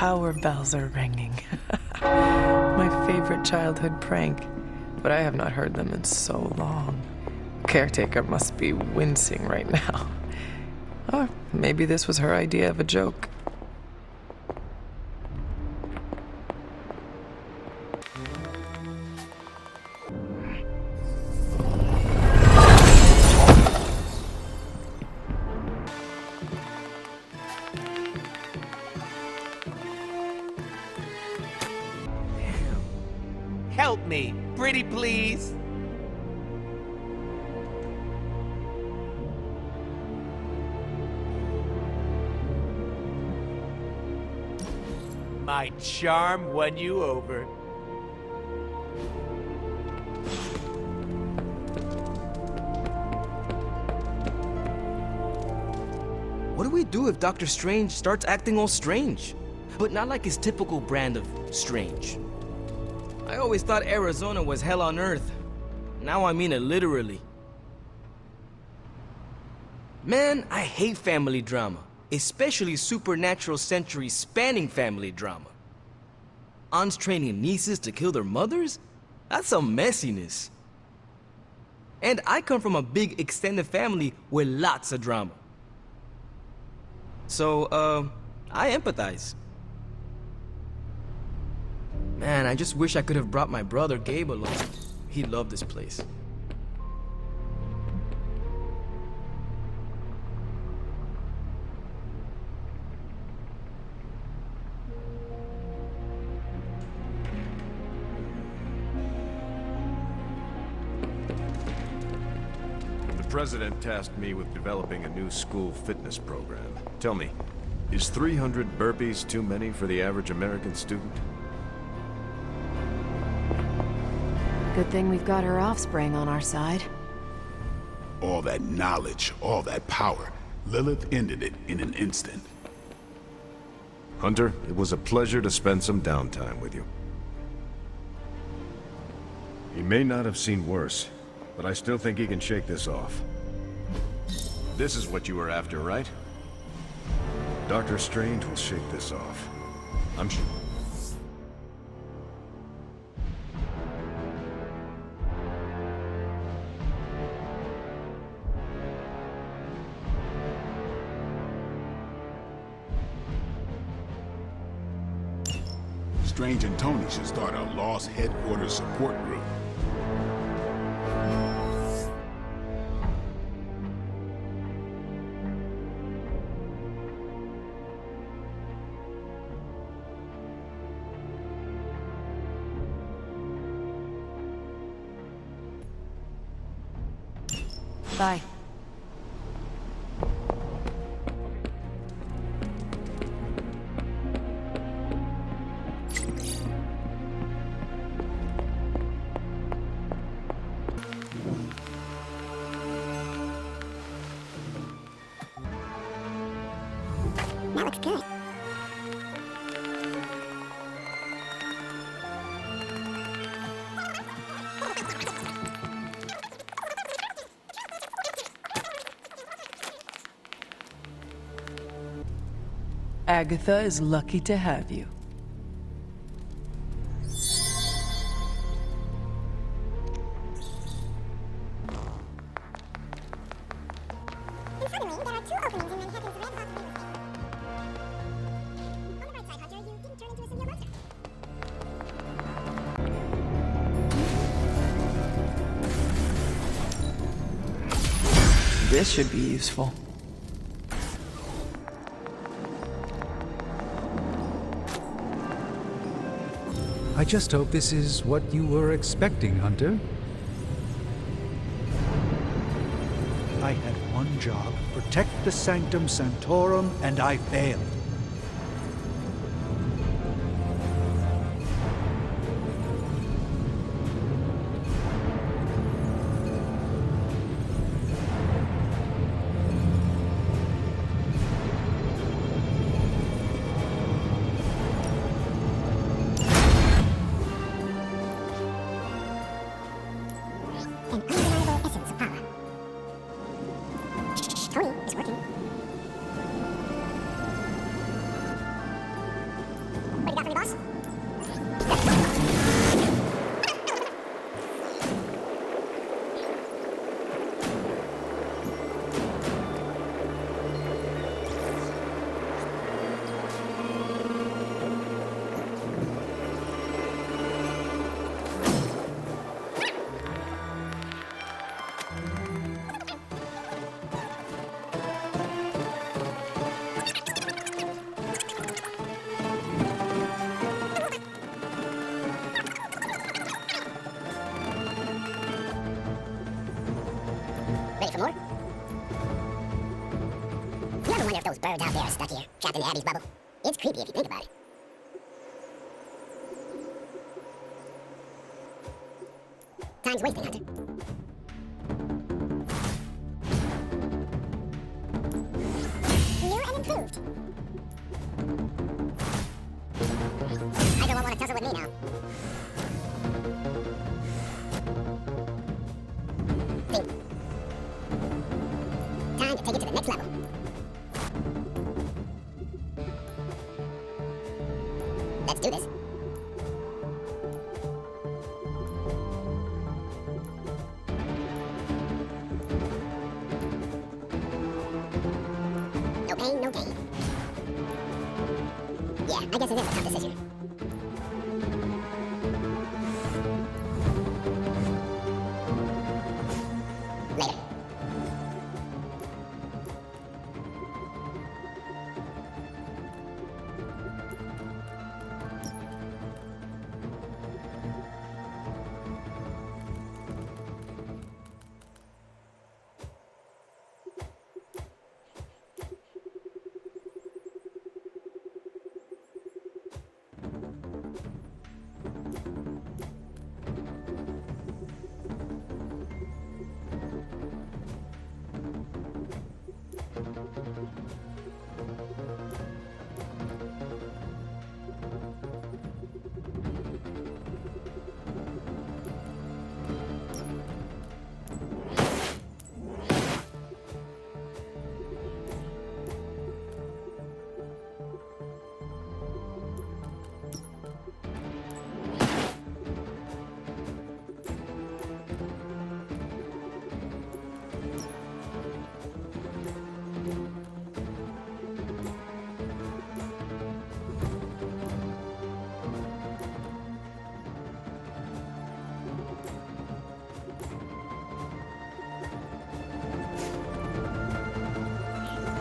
power bells are ringing. My favorite childhood prank, but I have not heard them in so long. Caretaker must be wincing right now. Or maybe this was her idea of a joke. Help me, pretty please. My charm won you over. What do we do if Dr. Strange starts acting all strange? But not like his typical brand of strange. I always thought Arizona was hell on earth. Now I mean it literally. Man, I hate family drama. Especially supernatural century spanning family drama. Aunts training nieces to kill their mothers? That's some messiness. And I come from a big extended family with lots of drama. So, I empathize. Man, I just wish I could have brought my brother Gabe along. He'd love this place. The president tasked me with developing a new school fitness program. Tell me, is 300 burpees too many for the average American student? Good thing we've got her offspring on our side. All that knowledge, all that power. Lilith ended it in an instant. Hunter, it was a pleasure to spend some downtime with you. He may not have seen worse, but I still think he can shake this off. This is what you were after, right? Doctor Strange will shake this off. I'm sure. Strange and Tony should start a Lost Headquarters support group. Bye. That looks good. Agatha is lucky to have you. And suddenly, there are 2 openings in Manhattan's Red Hawk real estate. On the bright side, Hunter, you didn't turn into a single monster. This should be useful. I just hope this is what you were expecting, Hunter. I had one job, protect the Sanctum Sanctorum, and I failed. An undeniable essence of power. Tony is working. boss? Ready for more? You ever wonder if those birds out there are stuck here, trapped in Abby's bubble? It's creepy if you think about it. Time's wasting, Hunter. New and improved. Hydra won't want to tussle with me now. Time to take it to the next level. Let's do this. No pain, no gain. Yeah, I guess it is a tough decision. Later.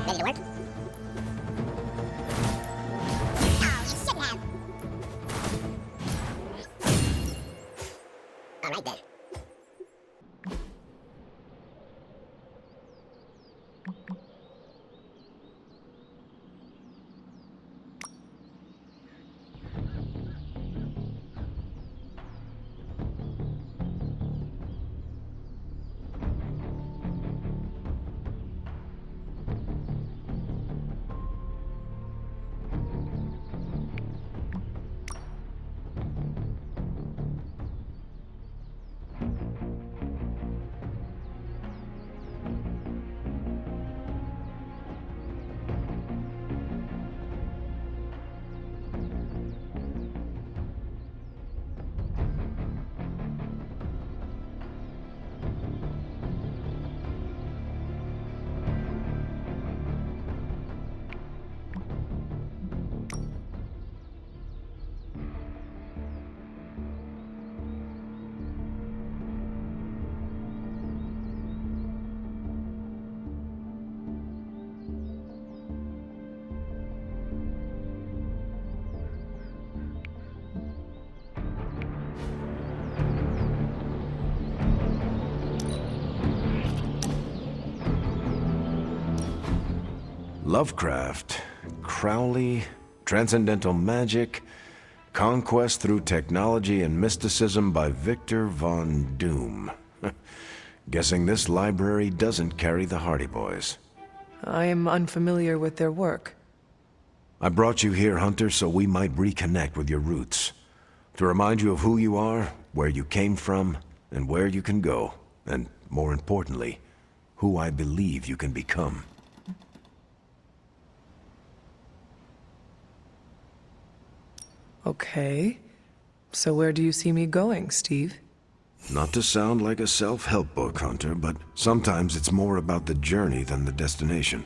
Ready to work? Oh, you shouldn't have. All right then. Lovecraft, Crowley, Transcendental Magic, Conquest through Technology and Mysticism by Victor Von Doom. Guessing this library doesn't carry the Hardy Boys. I am unfamiliar with their work. I brought you here, Hunter, so we might reconnect with your roots. To remind you of who you are, where you came from, and where you can go. And, more importantly, who I believe you can become. Okay. So where do you see me going, Steve? Not to sound like a self-help book, Hunter, but sometimes it's more about the journey than the destination.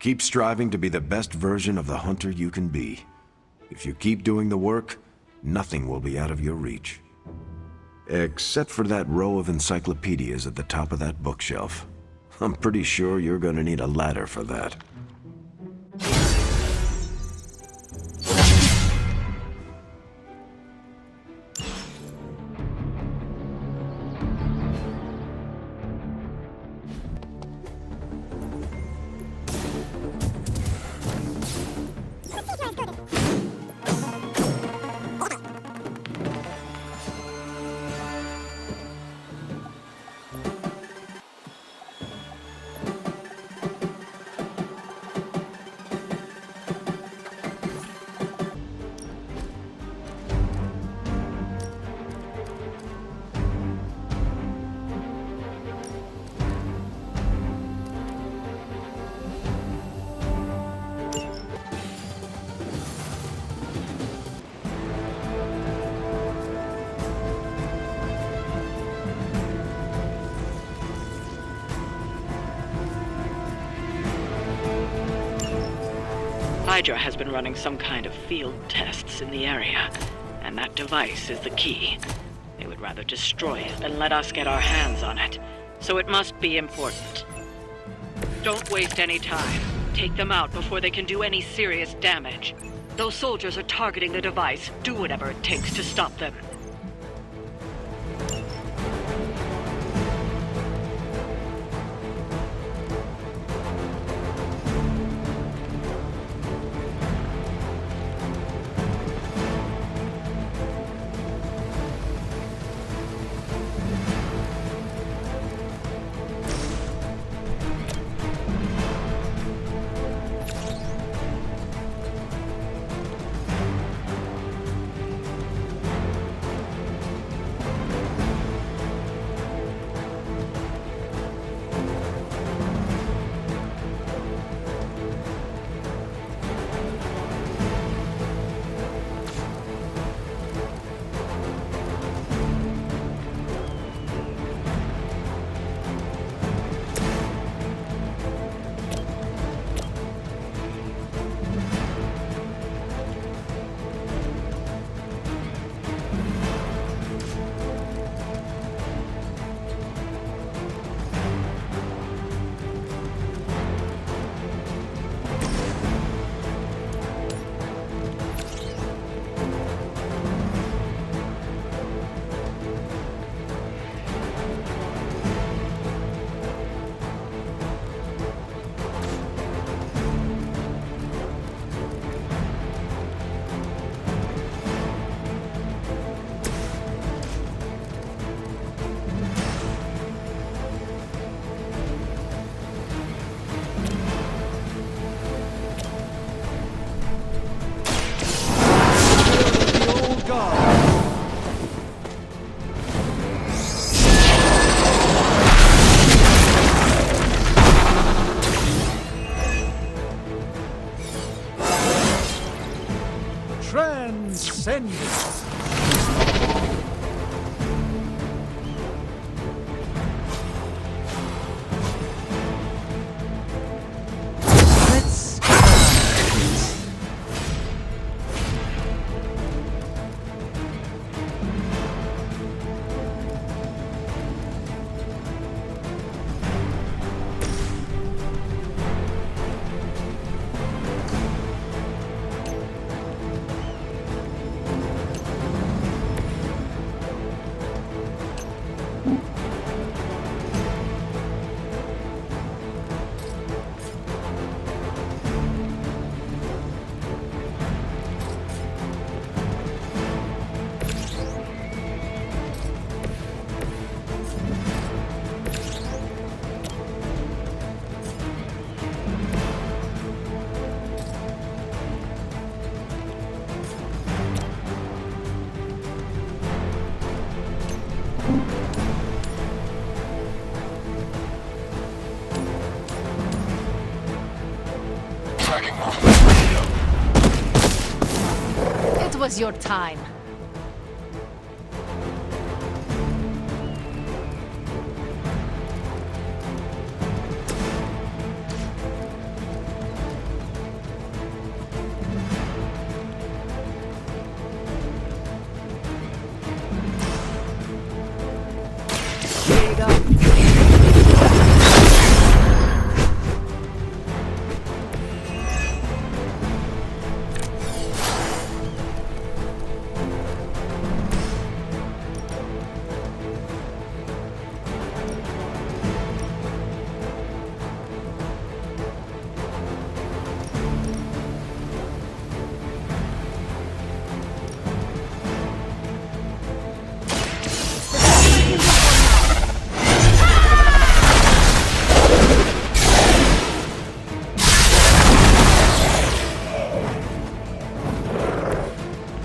Keep striving to be the best version of the Hunter you can be. If you keep doing the work, nothing will be out of your reach. Except for that row of encyclopedias at the top of that bookshelf. I'm pretty sure you're gonna need a ladder for that. Hydra has been running some kind of field tests in the area, and that device is the key. They would rather destroy it than let us get our hands on it, so it must be important. Don't waste any time. Take them out before they can do any serious damage. Those soldiers are targeting the device. Do whatever it takes to stop them. Transcendence! Let's was your time.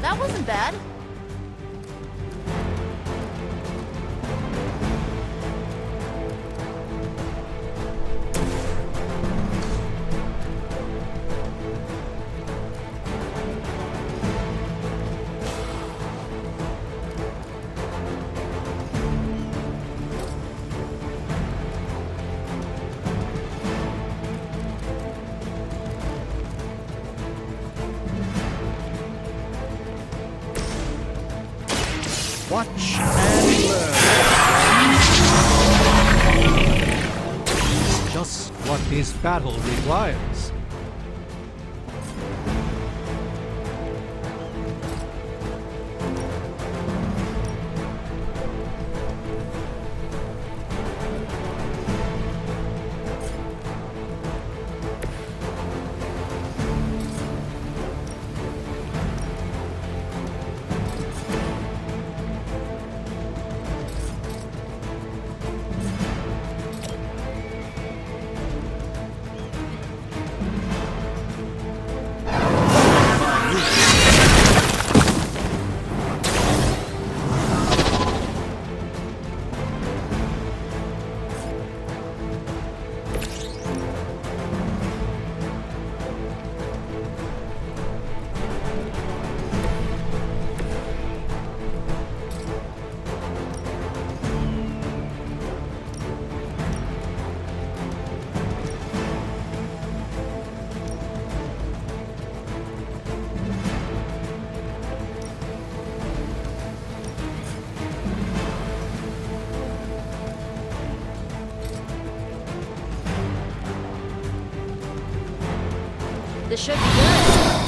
That wasn't bad. Watch and learn. Just what this battle requires. This should be good.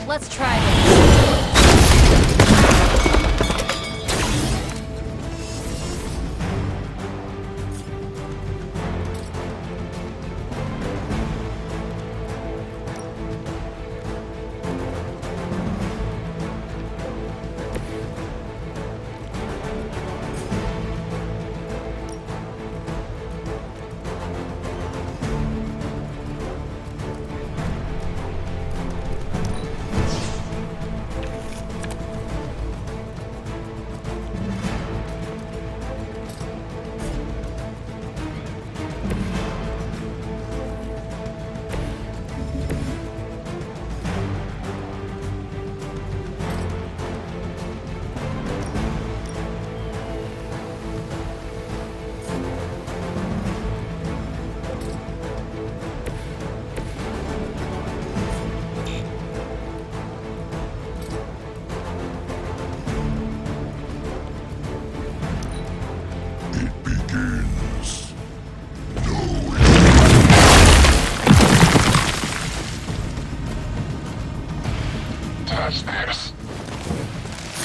Let's try this.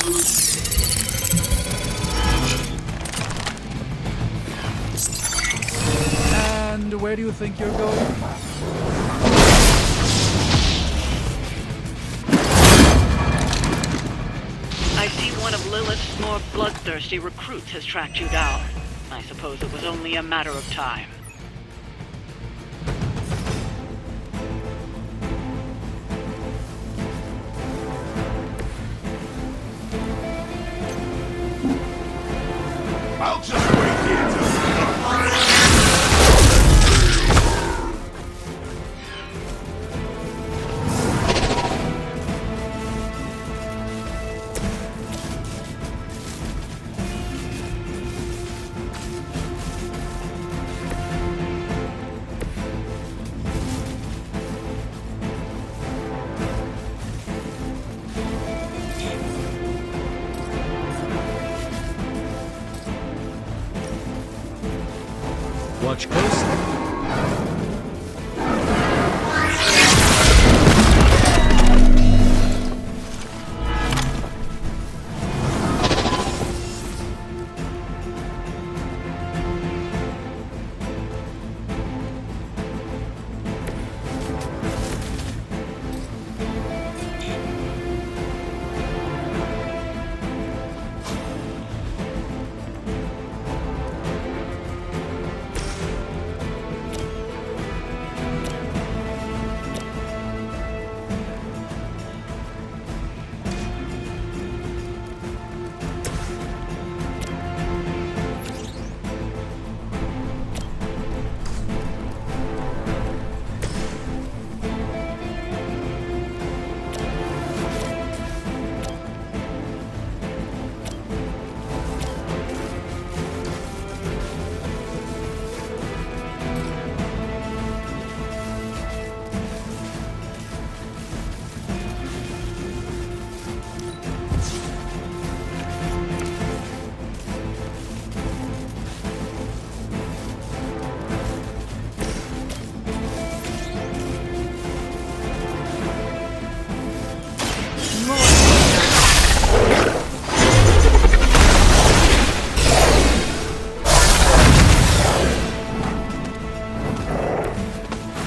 And where do you think you're going? I see one of Lilith's more bloodthirsty recruits has tracked you down. I suppose it was only a matter of time. I'll just wait here till... Watch closely.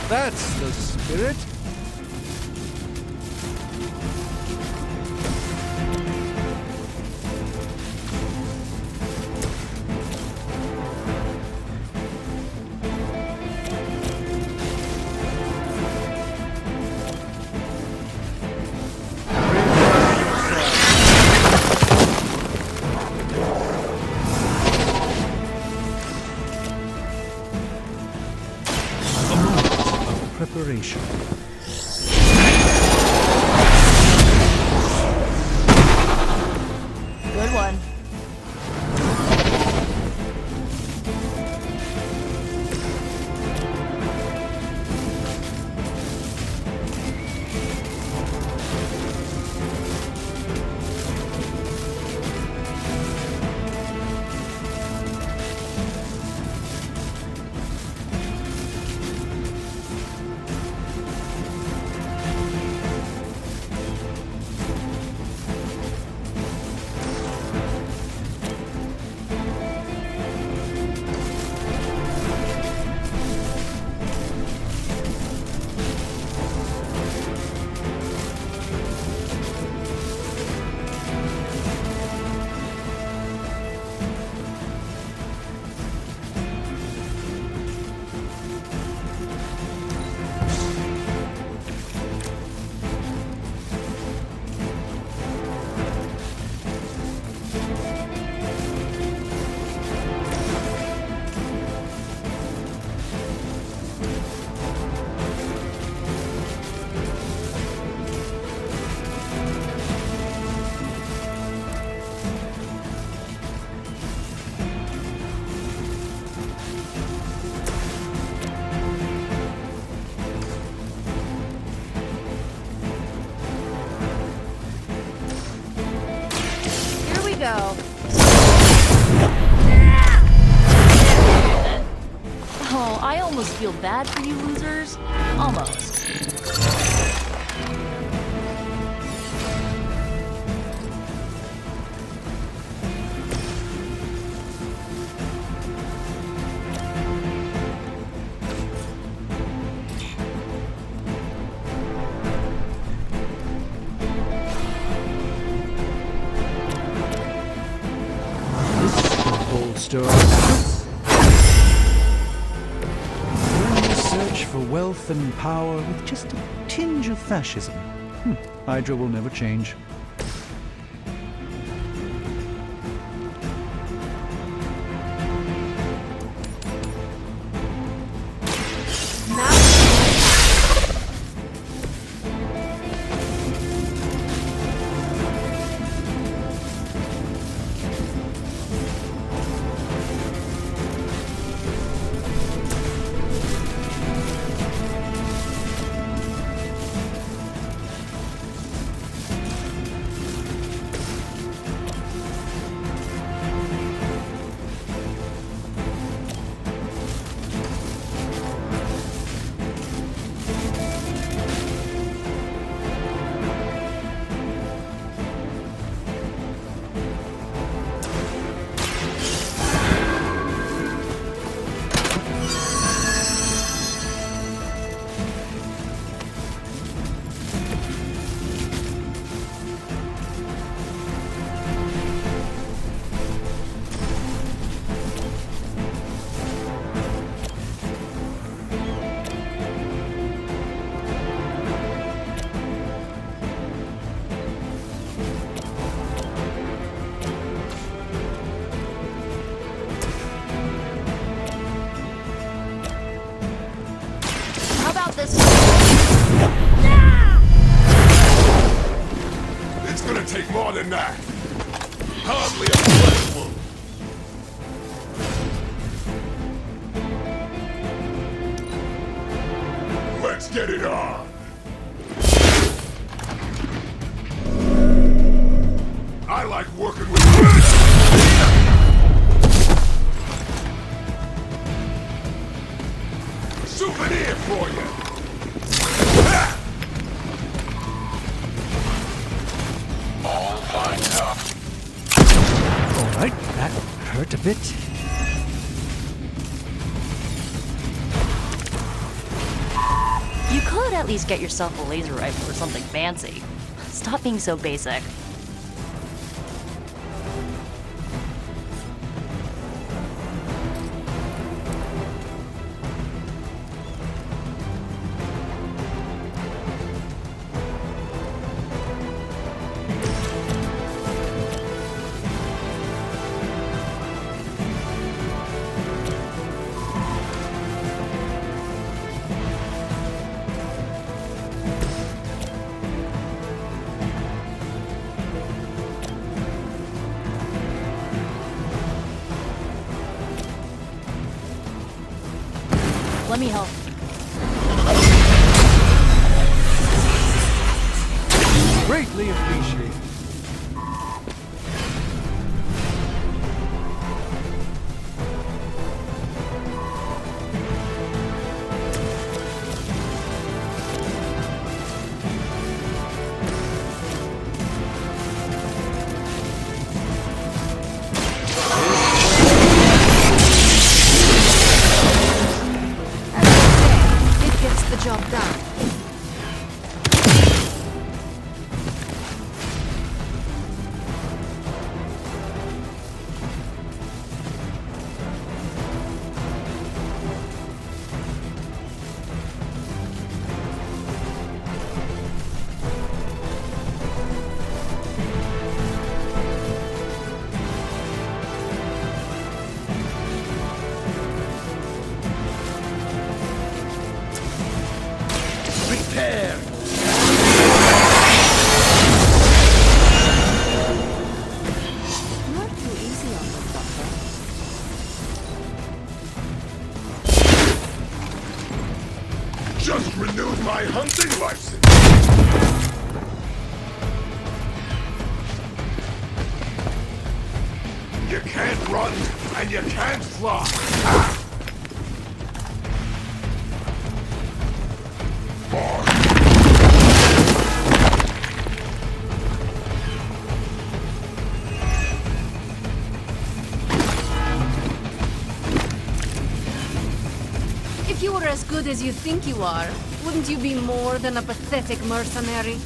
That's the spirit. Preparation. Good one. Go. Oh, I almost feel bad for you losers. Almost. bolster our efforts. We're in a search for wealth and power with just a tinge of fascism. Hydra will never change. How about this? It's gonna take more than that. Hardly a flesh wound. Let's get it on. I like working with souvenir for you. All lined up. Alright, that hurt a bit. You could at least get yourself a laser rifle or something fancy. Stop being so basic. Let me help. Greatly appreciated. It gets the job done. Not too easy on them, Doctor. Just renewed my hunting license. You can't run and you can't fly. Ah! If you were as good as you think you are, wouldn't you be more than a pathetic mercenary?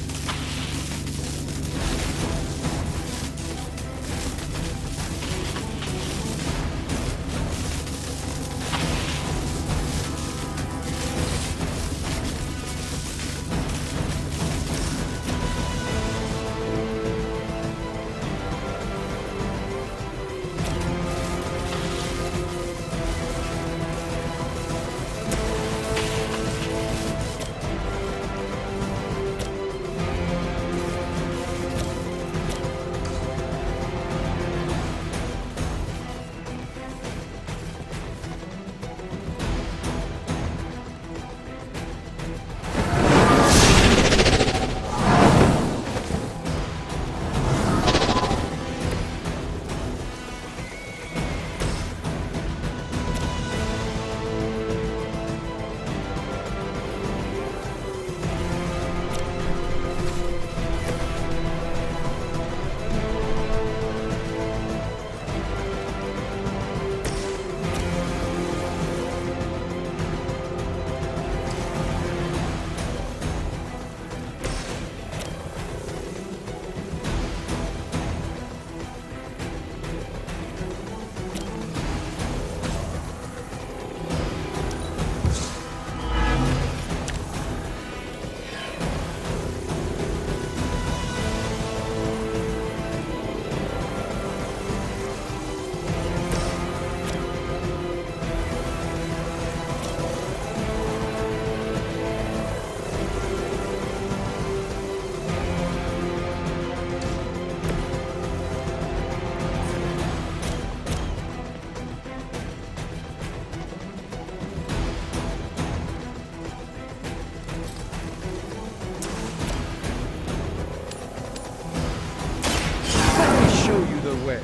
way.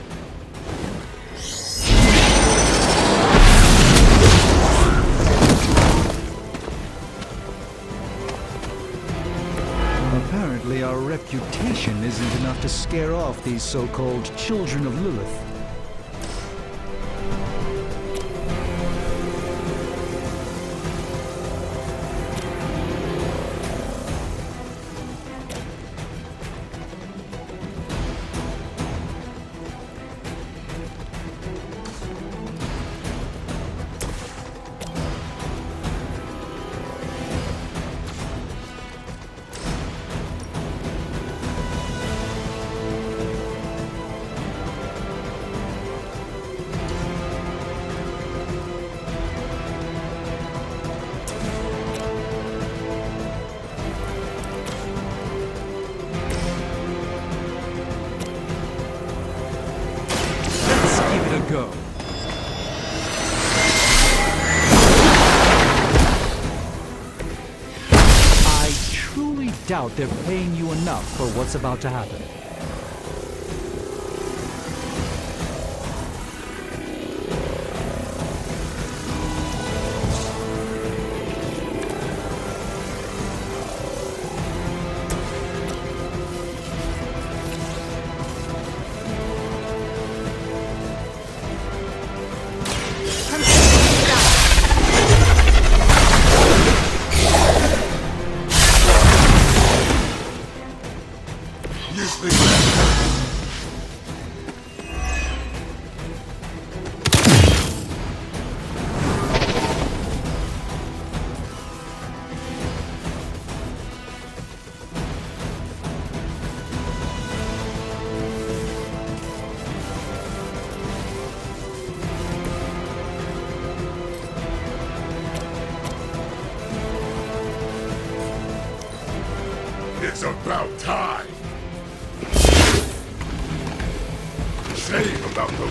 Apparently our reputation isn't enough to scare off these so-called children of Lilith. Go. I truly doubt they're paying you enough for what's about to happen. It's about time! Shame about the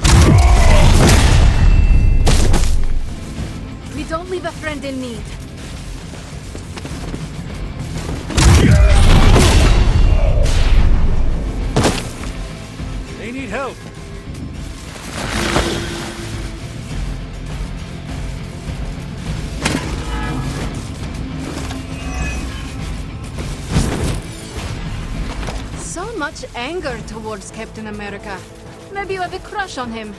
We don't leave a friend in need. They need help. So much anger towards Captain America. Maybe you have a crush on him.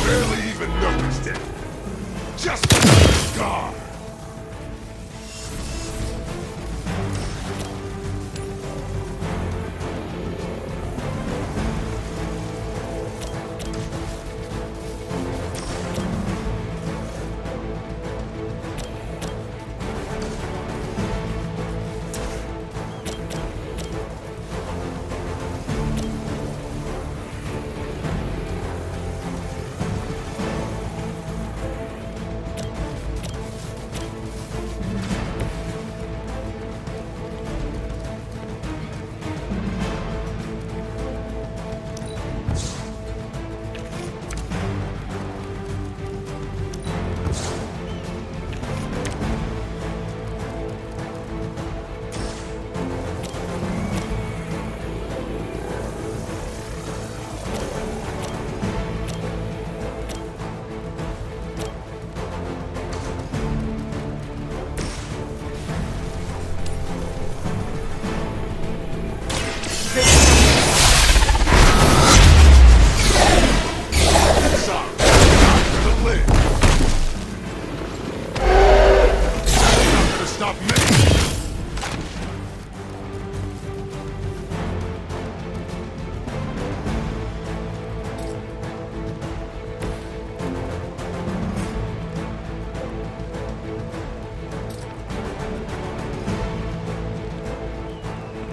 barely even noticed it. Just another scar.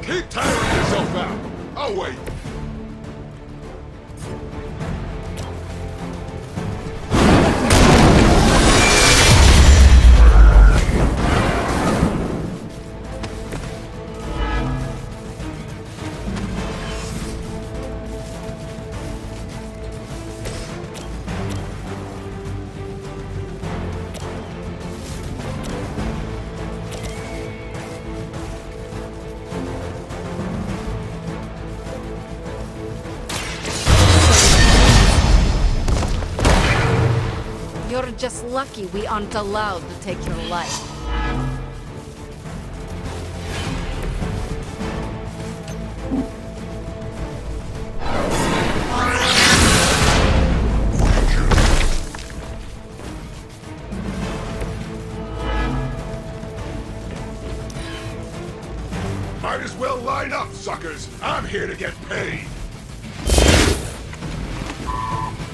Keep tiring yourself out. I'll wait. just lucky we aren't allowed to take your life. Might as well line up, suckers. I'm here to get paid.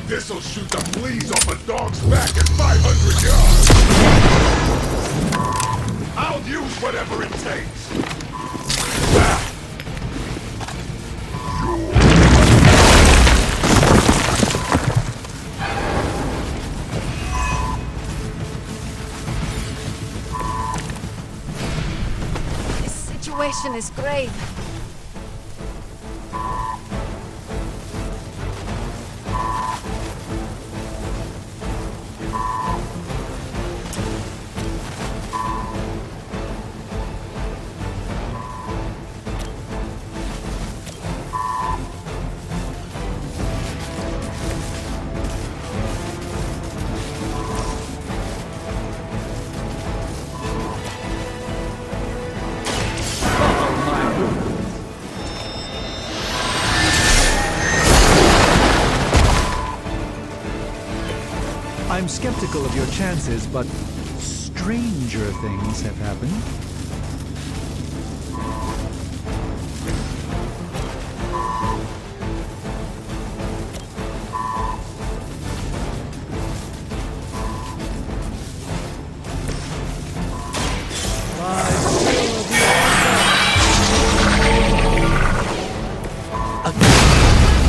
This'll shoot the fleas off a dog's back at 500 yards. I'll use whatever it takes. This situation is grave. I'm skeptical of your chances, but stranger things have happened.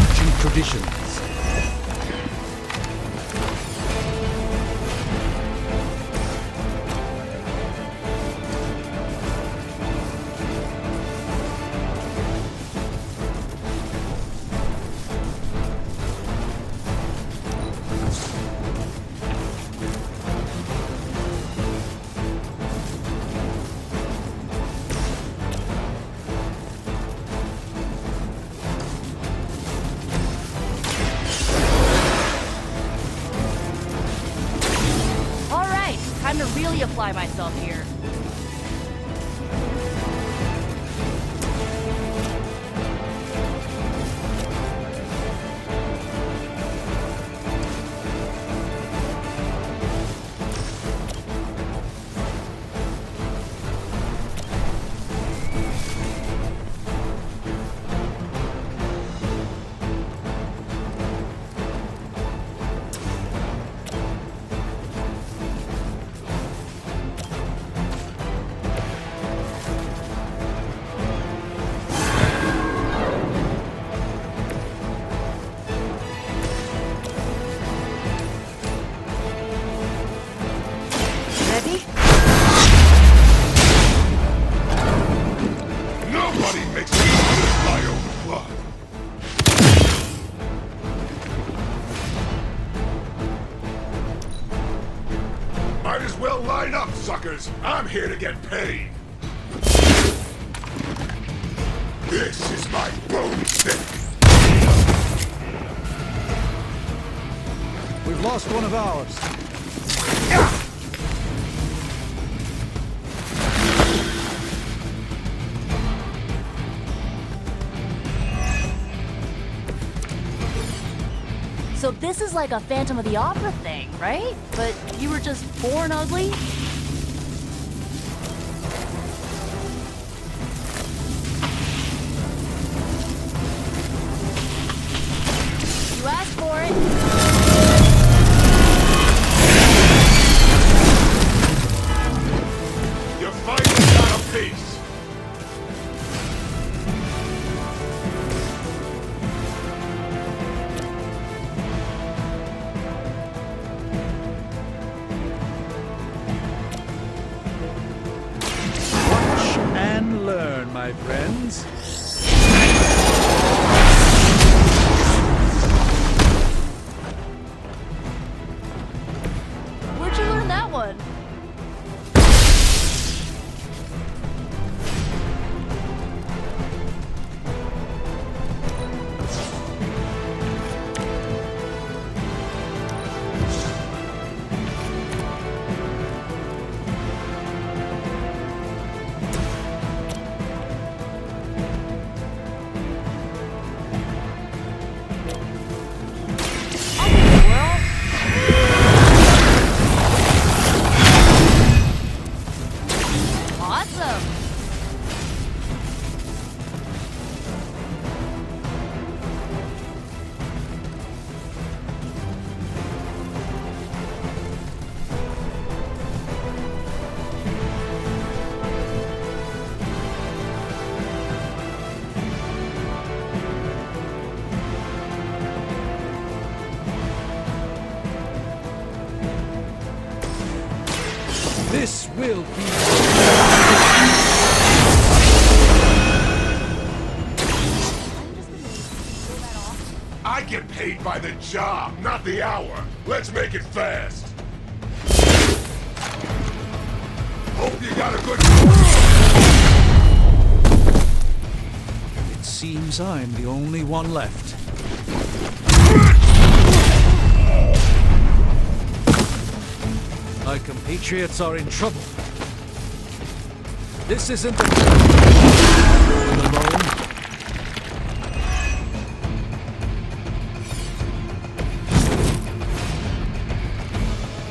Ancient traditions. Time to really apply myself here. Might as well line up, suckers. I'm here to get paid. This is my bone stick. We've lost one of ours. So this is like a Phantom of the Opera thing, right? But you were just born ugly? You asked for it. You're finally got a piece. And learn, my friends. Where'd you learn that one? awesome! This will be... I get paid by the job, not the hour. Let's make it fast. Hope you got a good... It seems I'm the only one left. My compatriots are in trouble. This isn't the... Going alone.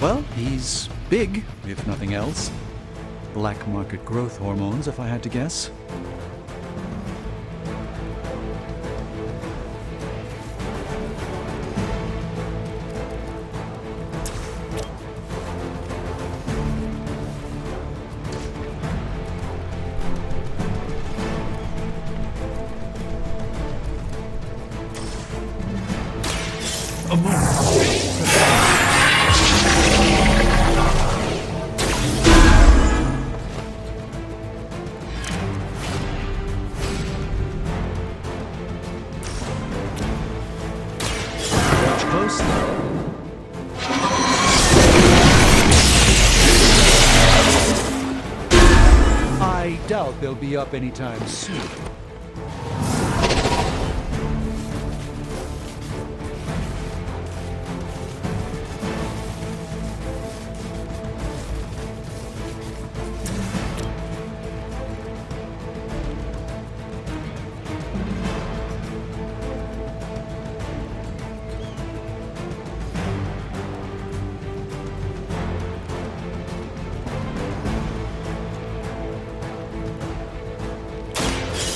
Well, he's big, if nothing else. Black market growth hormones, if I had to guess. A moment. Watch closely. I doubt they'll be up anytime soon.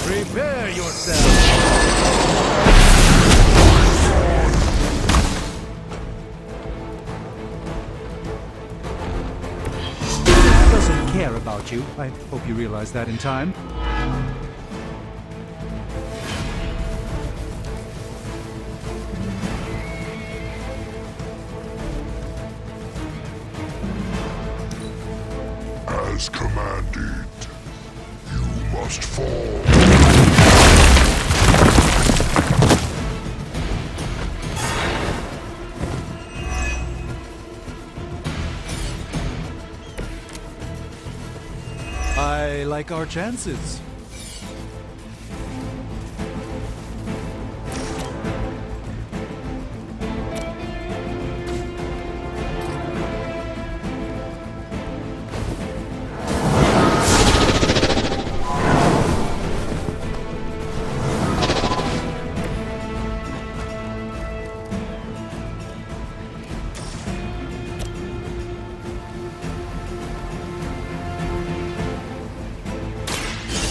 Prepare yourself! Doesn't care about you. I hope you realize that in time. As commanded, you must fall. I like our chances.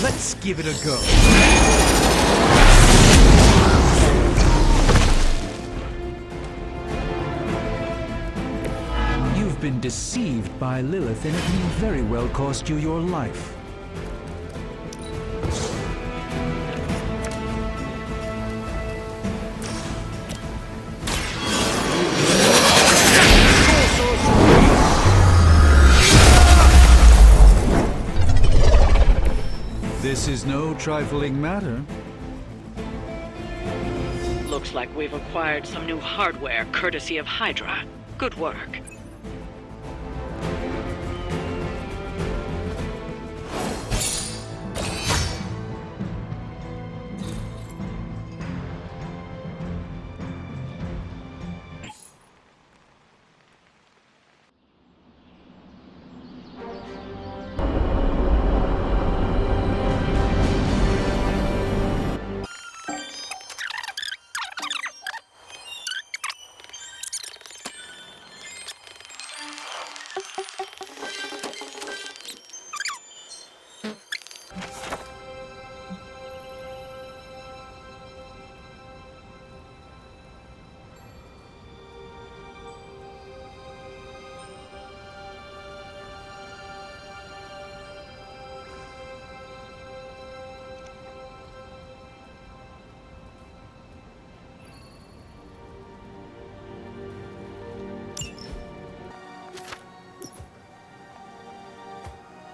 Let's give it a go. You've been deceived by Lilith, and it may very well cost you your life. This is no trifling matter. Looks like we've acquired some new hardware courtesy of Hydra. Good work.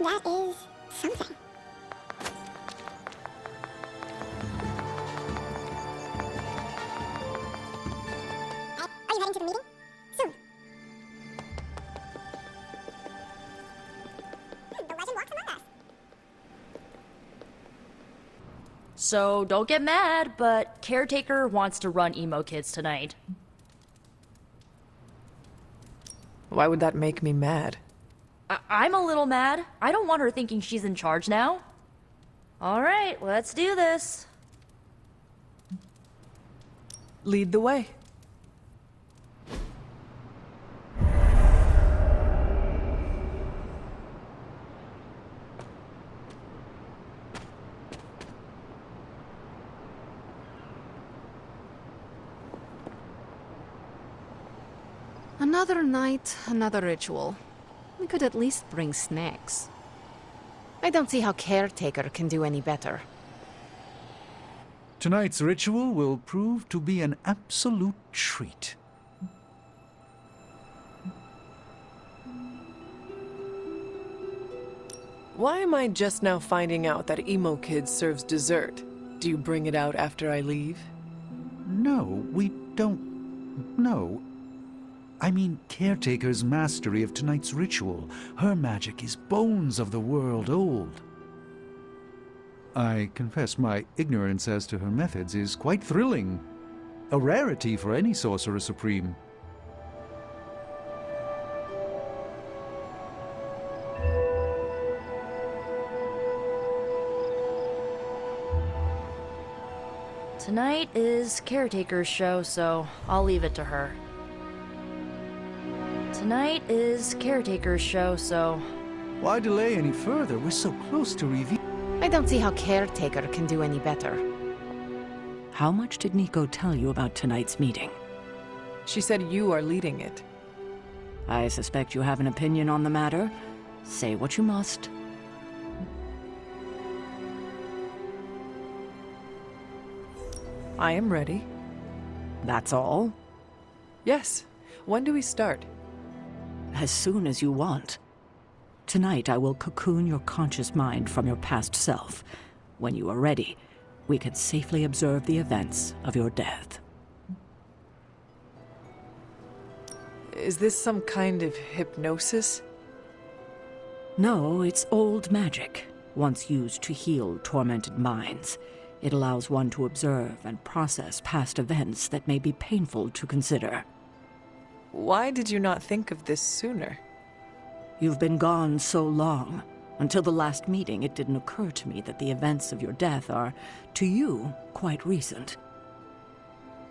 That is something. Are you heading to the meeting? Soon. The legend walks among us. So don't get mad, but Caretaker wants to run Emo Kids tonight. Why would that make me mad? I'm a little mad. I don't want her thinking she's in charge now. Alright, let's do this. Lead the way. Another night, another ritual. We could at least bring snacks. I don't see how Caretaker can do any better. Tonight's ritual will prove to be an absolute treat. Why am I just now finding out that Emo Kid serves dessert? Do you bring it out after I leave? No, we don't. No. I mean, Caretaker's mastery of tonight's ritual. Her magic is bones of the world old. I confess my ignorance as to her methods is quite thrilling. A rarity for any Sorcerer Supreme. Tonight is Caretaker's show, so I'll leave it to her. Tonight is Caretaker's show, so... Why delay any further? We're so close to reveal. I don't see how Caretaker can do any better. How much did Nico tell you about tonight's meeting? She said you are leading it. I suspect you have an opinion on the matter. Say what you must. I am ready. That's all? Yes. When do we start? As soon as you want. Tonight I will cocoon your conscious mind from your past self. When you are ready, we can safely observe the events of your death. Is this some kind of hypnosis? No, it's old magic, once used to heal tormented minds. It allows one to observe and process past events that may be painful to consider. Why did you not think of this sooner? You've been gone so long. Until the last meeting, it didn't occur to me that the events of your death are, to you, quite recent.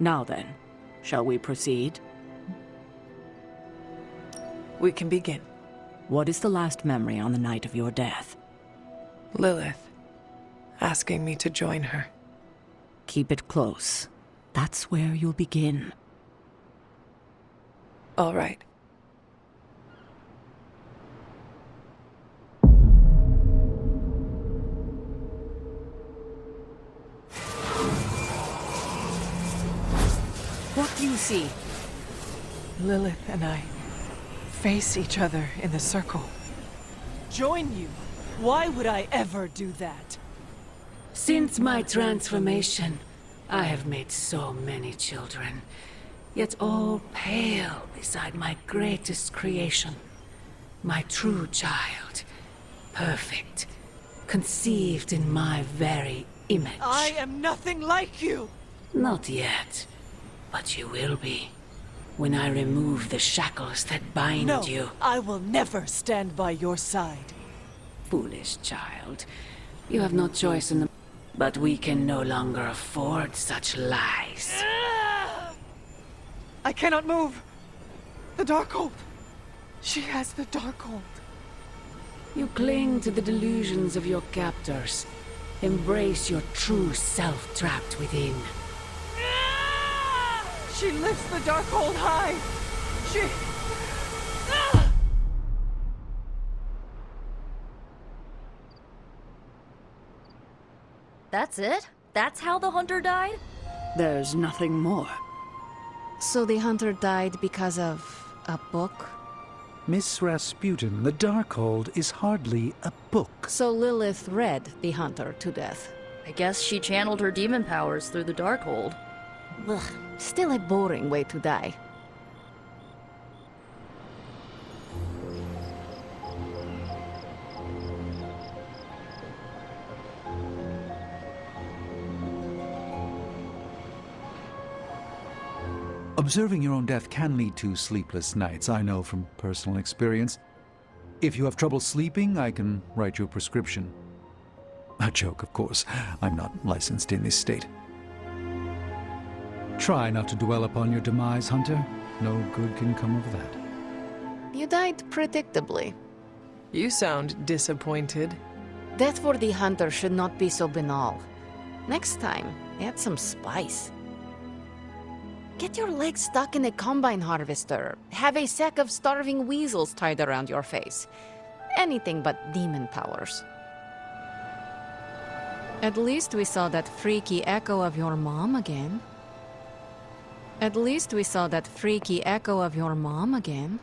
Now then, shall we proceed? We can begin. What is the last memory on the night of your death? Lilith, asking me to join her. Keep it close. That's where you'll begin. All right. What do you see? Lilith and I face each other in the circle. Join you? Why would I ever do that? Since my transformation, I have made so many children, yet all pale beside my greatest creation. My true child, perfect, conceived in my very image. I am nothing like you! Not yet, but you will be, when I remove the shackles that bind No, you. I will never stand by your side. Foolish child, you have no choice in the... But we can no longer afford such lies. I cannot move! The Darkhold! She has the Darkhold. You cling to the delusions of your captors. Embrace your true self trapped within. She lifts the Darkhold high! She... That's it? That's how the hunter died? There's nothing more. So the hunter died because of a book? Miss Rasputin, the Darkhold is hardly a book. So Lilith read the Hunter to death. I guess she channeled her demon powers through the Darkhold. Ugh, still a boring way to die. Observing your own death can lead to sleepless nights, I know from personal experience. If you have trouble sleeping, I can write you a prescription. A joke, of course. I'm not licensed in this state. Try not to dwell upon your demise, Hunter. No good can come of that. You died predictably. You sound disappointed. Death for the Hunter should not be so banal. Next time, add some spice. Get your legs stuck in a combine harvester. Have a sack of starving weasels tied around your face. Anything but demon powers. At least we saw that freaky echo of your mom again. At least we saw that freaky echo of your mom again.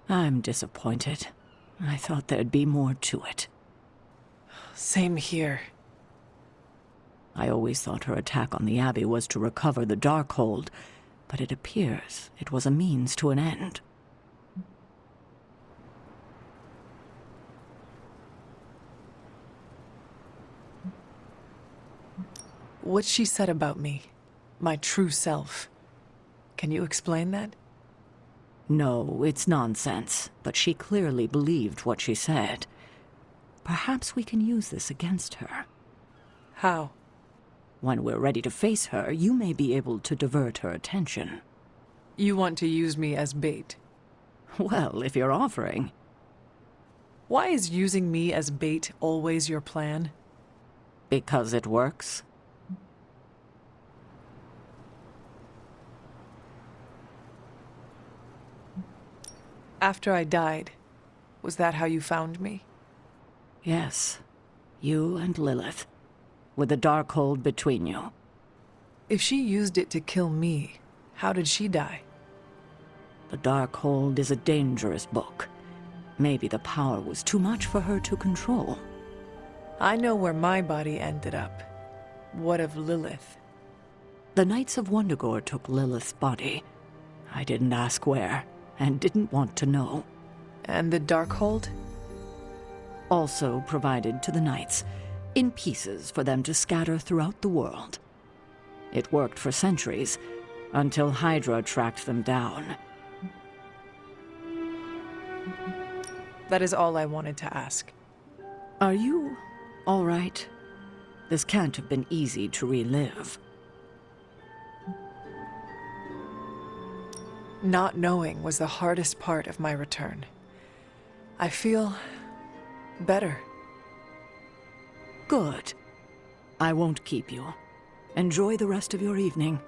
I'm disappointed. I thought there'd be more to it. Same here. I always thought her attack on the Abbey was to recover the Darkhold, but it appears it was a means to an end. What she said about me, my true self. Can you explain that? No, it's nonsense, but she clearly believed what she said. Perhaps we can use this against her. How? When we're ready to face her, you may be able to divert her attention. You want to use me as bait? Well, if you're offering. Why is using me as bait always your plan? Because it works. After I died, was that how you found me? Yes. You and Lilith. With the Darkhold between you. If she used it to kill me, how did she die? The Darkhold is a dangerous book. Maybe the power was too much for her to control. I know where my body ended up. What of Lilith? The Knights of Wundagore took Lilith's body. I didn't ask where, and didn't want to know. And the Darkhold? Also provided to the Knights, in pieces for them to scatter throughout the world. It worked for centuries, until Hydra tracked them down. That is all I wanted to ask. Are you all right? This can't have been easy to relive. Not knowing was the hardest part of my return. I feel better. Good. I won't keep you. Enjoy the rest of your evening.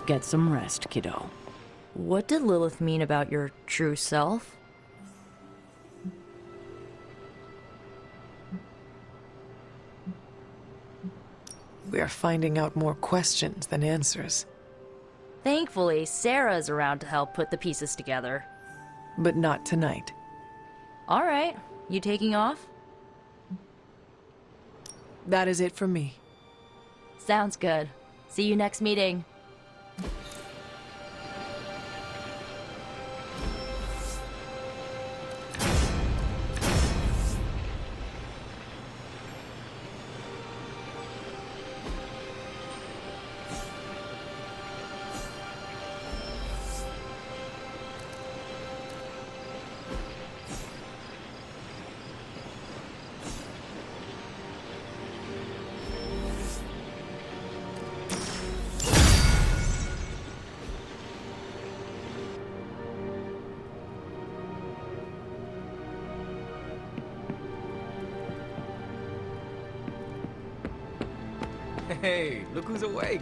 Get some rest, kiddo. What did Lilith mean about your true self? We are finding out more questions than answers. Thankfully, Sarah's around to help put the pieces together. But not tonight. All right, you taking off? That is it for me. Sounds good. See you next meeting. Hey, look who's awake.